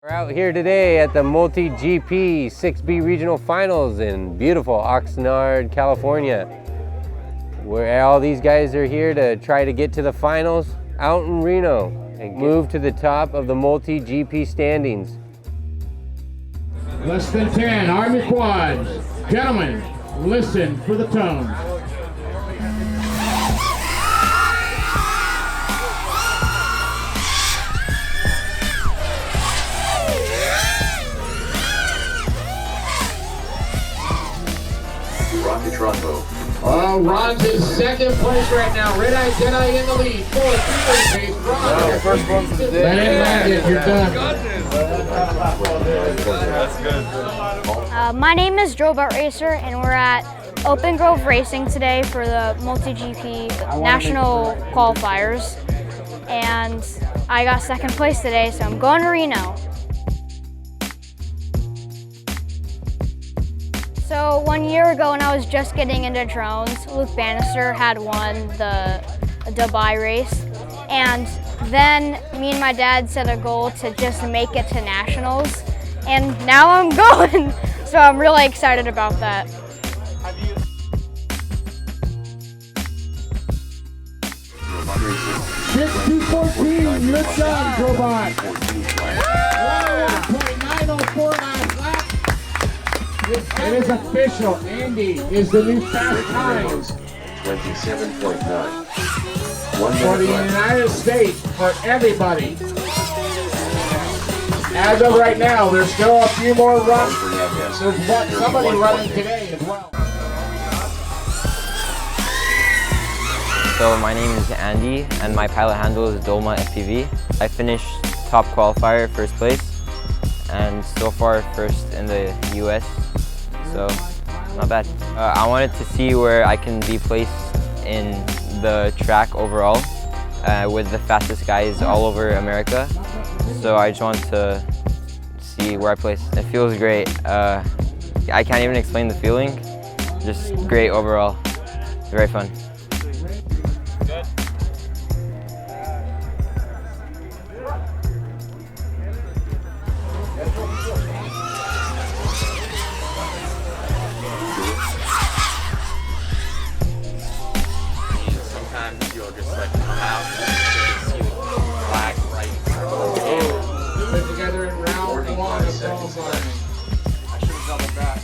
We're out here today at the MultiGP 6B Regional Finals in beautiful Oxnard, California, where all these guys are here to try to get to the finals out in Reno and move to the top of the MultiGP standings. Less than 10, Army quads. Gentlemen, listen for the tone. Rocky Trumbo. Ron's in second place right now. Red Eye Jedi in the lead. 4-3 pace. Ron. First one for the day. Let it you're done. That's good. My name is Grove Racer, and we're at Open Grove Racing today for the MultiGP National Qualifiers. And I got second place today, so I'm going to Reno. So 1 year ago when I was just getting into drones, Luke Bannister had won the Dubai race. And then me and my dad set a goal to just make it to nationals. And now I'm going, so I'm really excited about that. 6-2-14, good job, Robot. 1:09:04 last lap. It is official. Andy is the new fast time 27.9. for the United States, for everybody. As of right now, there's still a few more runs. There's somebody running today as well. So my name is Andy and my pilot handle is DolmaFPV. I finished top qualifier, first place, and so far first in the US, so not bad. I wanted to see where I can be placed in the track overall with the fastest guys all over America. So I just wanted to see where I place. It feels great. I can't even explain the feeling. Just great overall. Very fun. Sometimes you'll just like come out and see the flag right. Put together in round one of qualifying. I should have doubled back.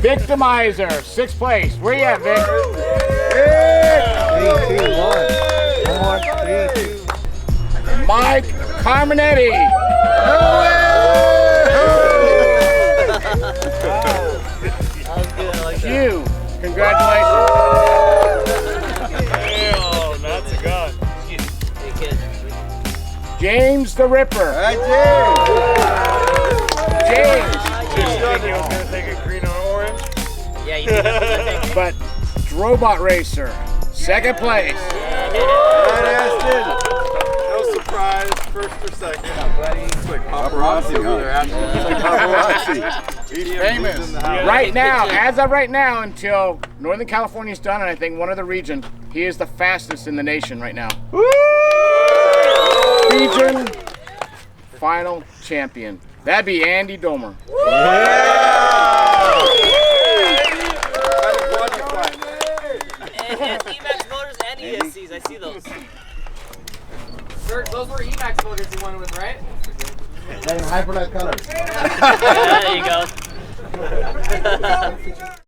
Victimizer, 6th place. Where you at, Vic? 3, 2, 1. One more. 3, 2. Mike Carminetti. Hugh, congratulations. That's a gun. James the Ripper. James. Just thought he was gonna take a green or orange. Yeah, you think that's what I think? But Robot Racer, 2nd place. No surprise, first or second. It's like paparazzi over there. Paparazzi. He's famous. Right now, as of right now, until Northern California's done, and I think one other region, he is the fastest in the nation right now. Region final champion. That'd be Andy Dolma. Emax motors and ESCs, I see those. Those were Emax motors you wanted with, right? And hyperlight colors. There you go.